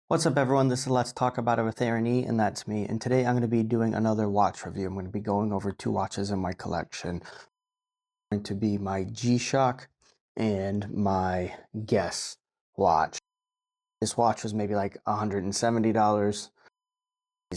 What's up everyone, this is Let's Talk About It with Aaron E, and that's me. And today I'm going to be doing another watch review. I'm going to be going over two watches in my collection. Going to be my G-Shock and my Guess watch. This watch was maybe like $170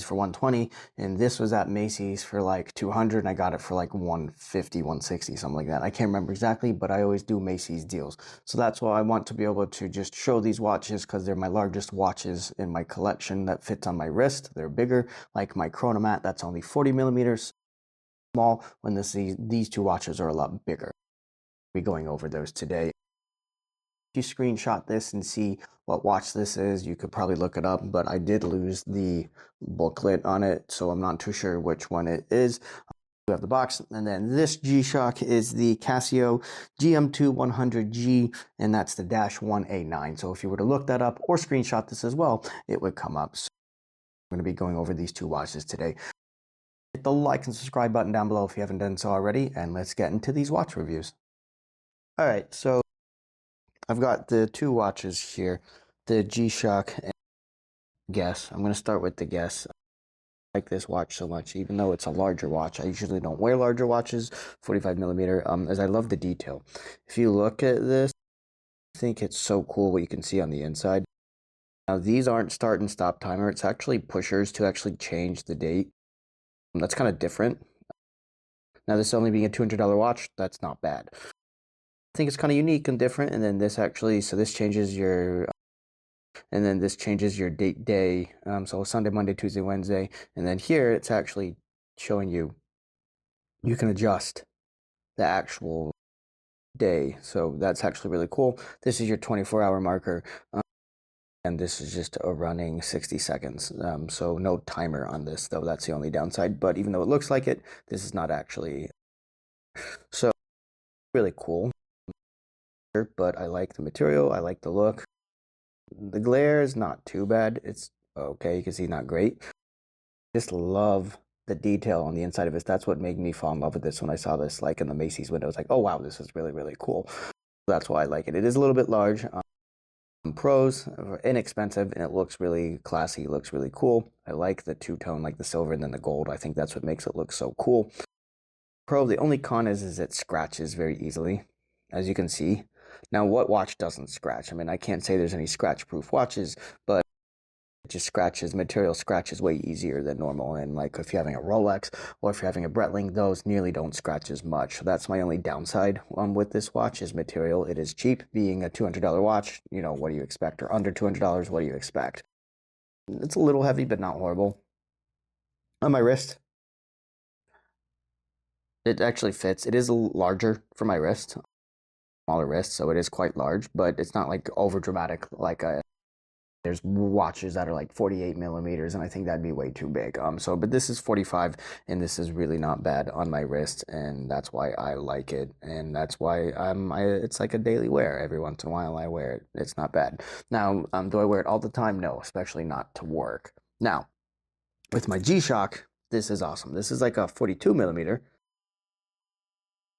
for $120, and this was at Macy's for like $200, and I got it for like $150, $160, something like that. I can't remember exactly, but I always do Macy's deals. So that's why I want to be able to just show these watches, because they're my largest watches in my collection that fits on my wrist. They're bigger, like my Chronomat, that's only 40 millimeters small, when these two watches are a lot bigger. We'll be going over those today. If you screenshot this and see what watch this is, you could probably look it up, but I did lose the booklet on it, so I'm not too sure which one it is. We have the box, and then this G-Shock is the Casio GM2 100G, and that's the -1A9. So if you were to look that up or screenshot this as well, it would come up. So I'm going to be going over these two watches today. Hit the like and subscribe button down below if you haven't done so already, and let's get into these watch reviews. All right, so I've got the two watches here, the G-Shock and Guess. I'm going to start with the Guess. I like this watch so much, even though it's a larger watch. I usually don't wear larger watches, 45 millimeter, as I love the detail. If you look at this, I think it's so cool what you can see on the inside. Now, these aren't start and stop timer. It's actually pushers to actually change the date. That's kind of different. Now, this only being a $200 watch, that's not bad. I think it's kind of unique and different. And then this actually, so this changes your, and then this changes your date day. So Sunday, Monday, Tuesday, Wednesday. And then here it's actually showing you can adjust the actual day. So that's actually really cool. This is your 24-hour marker. And this is just a running 60 seconds. So no timer on this, though. That's the only downside. But even though it looks like it, this is not actually. So really cool. But I like the material. I like the look. The glare is not too bad. It's okay. You can see not great. Just love the detail on the inside of this. That's what made me fall in love with this when I saw this like in the Macy's window. I was like, oh wow, this is really, really cool. That's why I like it. It is a little bit large. Pros are inexpensive, and it looks really classy. It looks really cool. I like the two-tone, like the silver and then the gold. I think that's what makes it look so cool. Pro, the only con is it scratches very easily, as you can see. Now, what watch doesn't scratch? I mean, I can't say there's any scratch-proof watches, but it just scratches, material scratches way easier than normal. And like if you're having a Rolex or if you're having a Breitling, those nearly don't scratch as much. So that's my only downside with this watch is material. It is cheap, being a $200 watch. You know, what do you expect? Or under $200, what do you expect? It's a little heavy, but not horrible. On my wrist, it actually fits. It is larger for my wrist, smaller wrist, so it is quite large, but it's not like over dramatic like a. There's watches that are like 48 millimeters, and I think that'd be way too big. But this is 45, and this is really not bad on my wrist, and that's why I like it, and that's why it's like a daily wear. Every once in a while I wear it. It's not bad. Now, do I wear it all the time? No, especially not to work. Now, with my G-Shock, this is awesome. This is like a 42 millimeter,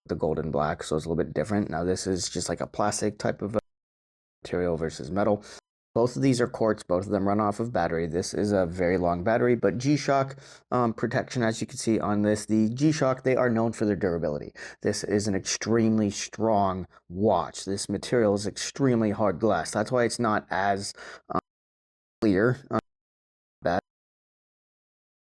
the golden black, so it's a little bit different. Now, this is just like a plastic type of material versus metal. Both of these are quartz. Both of them run off of battery. This is a very long battery, but G-Shock protection, as you can see on this, the G-Shock, they are known for their durability. This is an extremely strong watch. This material is extremely hard glass. That's why it's not as clear. That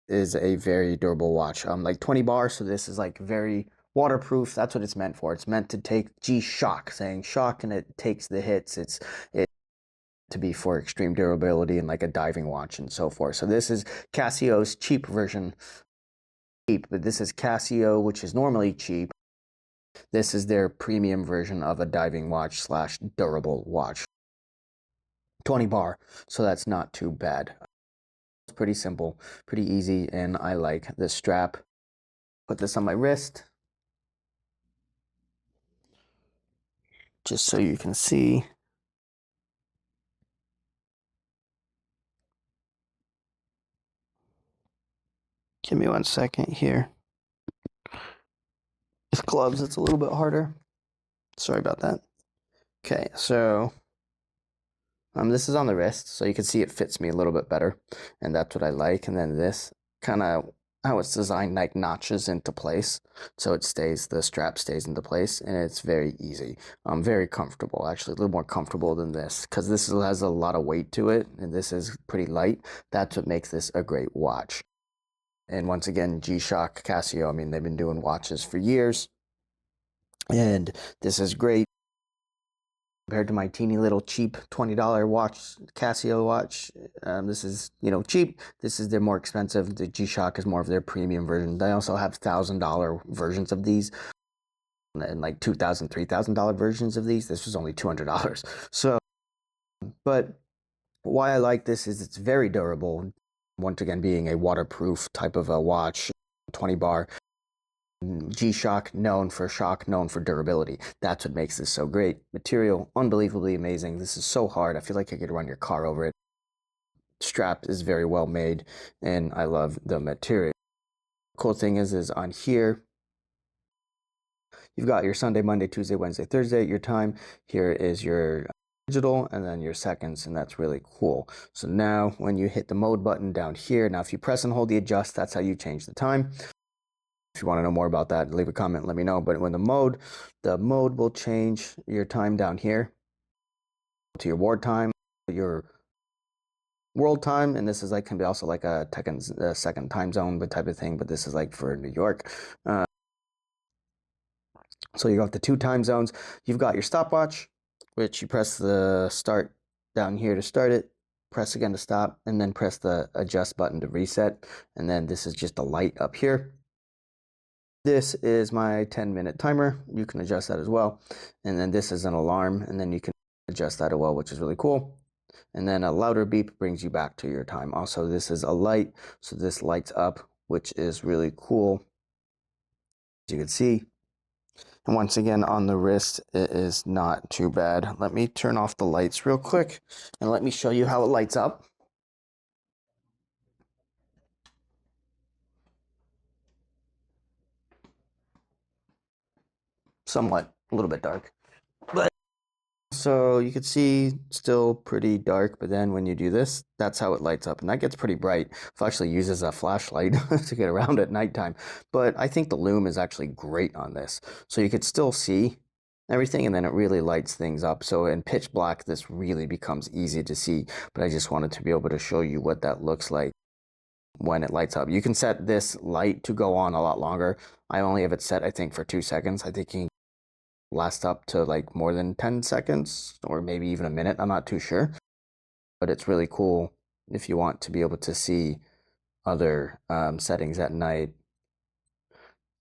is a very durable watch. Like 20 bar, so this is like very waterproof. That's what it's meant for. It's meant to take G-Shock, saying shock, and it takes the hits. It's to be for extreme durability and like a diving watch and so forth. So this is Casio's cheap version. Cheap, but this is Casio, which is normally cheap. This is their premium version of a diving watch slash durable watch. 20 bar, so that's not too bad. It's pretty simple, pretty easy, and I like this strap. Put this on my wrist, just so you can see. Give me 1 second here. With gloves, it's a little bit harder. Sorry about that. Okay, so this is on the wrist, so you can see it fits me a little bit better, and that's what I like. And then this kind of how it's designed, like notches into place, so it stays, the strap stays into place, and it's very easy. Very comfortable, actually, a little more comfortable than this, because this has a lot of weight to it, and this is pretty light. That's what makes this a great watch. And once again, G-Shock, Casio, I mean, they've been doing watches for years, and this is great. Compared to my teeny little cheap $20 watch, Casio watch, this is, cheap. This is their more expensive. The G-Shock is more of their premium version. They also have $1,000 versions of these, and like $2,000, $3,000 versions of these. This was only $200. So, but why I like this is it's very durable. Once again, being a waterproof type of a watch, 20 bar. G-Shock, known for shock, known for durability. That's what makes this so great. Material, unbelievably amazing. This is so hard. I feel like I could run your car over it. Strap is very well made, and I love the material. Cool thing is on here, you've got your Sunday, Monday, Tuesday, Wednesday, Thursday, your time. Here is your digital, and then your seconds, and that's really cool. So now when you hit the mode button down here, now if you press and hold the adjust, that's how you change the time. If you want to know more about that, leave a comment, let me know. But when the mode will change your time down here to your ward time, your world time, and this is like, can be also like a second time zone, but type of thing. But this is like for New York. So you got the 2 time zones. You've got your stopwatch, which you press the start down here to start it, press again to stop, and then press the adjust button to reset. And then this is just a light up here. This is my 10-minute timer. You can adjust that as well. And then this is an alarm, and then you can adjust that as well, which is really cool. And then a louder beep brings you back to your time. Also, this is a light, so this lights up, which is really cool, as you can see. And once again, on the wrist, it is not too bad. Let me turn off the lights real quick, and let me show you how it lights up. Somewhat, a little bit dark. But so you can see still pretty dark, but then when you do this, that's how it lights up, and that gets pretty bright. It actually uses a flashlight to get around at nighttime. But I think the lume is actually great on this, so you could still see everything, and then it really lights things up. So in pitch black, this really becomes easy to see, but I just wanted to be able to show you what that looks like when it lights up. You can set this light to go on a lot longer. I only have it set, I think, for 2 seconds. I think you can last up to like more than 10 seconds or maybe even a minute. I'm not too sure, but it's really cool if you want to be able to see other settings at night.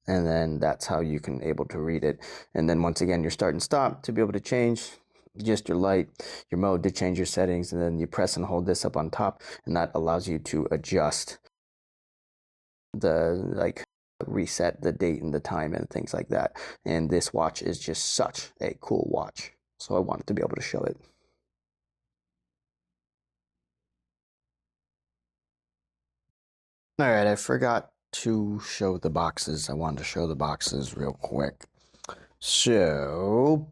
And then that's how you can able to read it. And then once again, your start and stop to be able to change just your light, your mode to change your settings, and then you press and hold this up on top, and that allows you to adjust the reset the date and the time and things like that. And this watch is just such a cool watch, so I wanted to be able to show it. All right, I forgot to show the boxes. I wanted to show the boxes real quick. So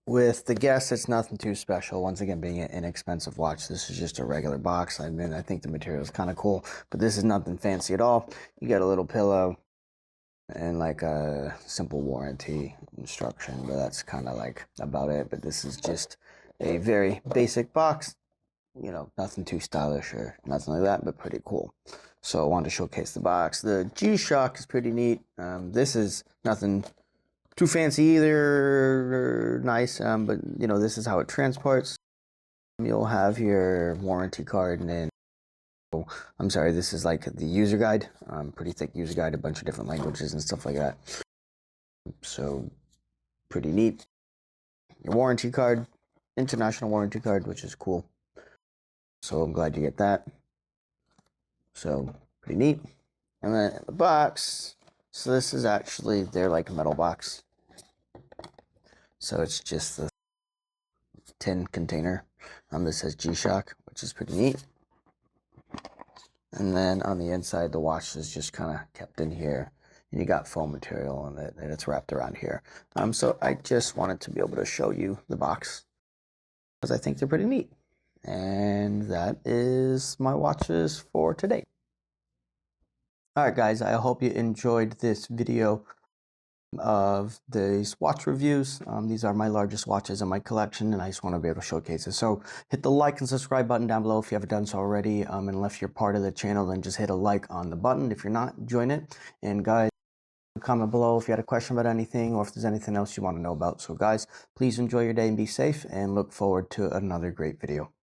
with the Guess, it's nothing too special. Once again, being an inexpensive watch, this is just a regular box. I mean, I think the material is kind of cool, but this is nothing fancy at all. You get a little pillow and like a simple warranty instruction, but that's kind of like about it. But this is just a very basic box, nothing too stylish or nothing like that, but pretty cool. So I wanted to showcase the box. The G-Shock is pretty neat. This is nothing too fancy either, or nice, but this is how it transports. You'll have your warranty card, and then I'm sorry, this is like the user guide, pretty thick user guide, a bunch of different languages and stuff like that. So pretty neat. Your warranty card, international warranty card, which is cool. So I'm glad you get that. So pretty neat. And then in the box, so this is actually their like metal box. So it's just the tin container. This says G-Shock, which is pretty neat. And then on the inside, the watch is just kind of kept in here. And you got foam material on it, and it's wrapped around here. So I just wanted to be able to show you the box because I think they're pretty neat. And that is my watches for today. Alright guys, I hope you enjoyed this video of these watch reviews. These are my largest watches in my collection, and I just want to be able to showcase it. So hit the like and subscribe button down below if you haven't done so already. And if you're part of the channel, then just hit a like on the button. If you're not, join it. And guys, comment below if you had a question about anything or if there's anything else you want to know about. So guys, please enjoy your day and be safe, and look forward to another great video.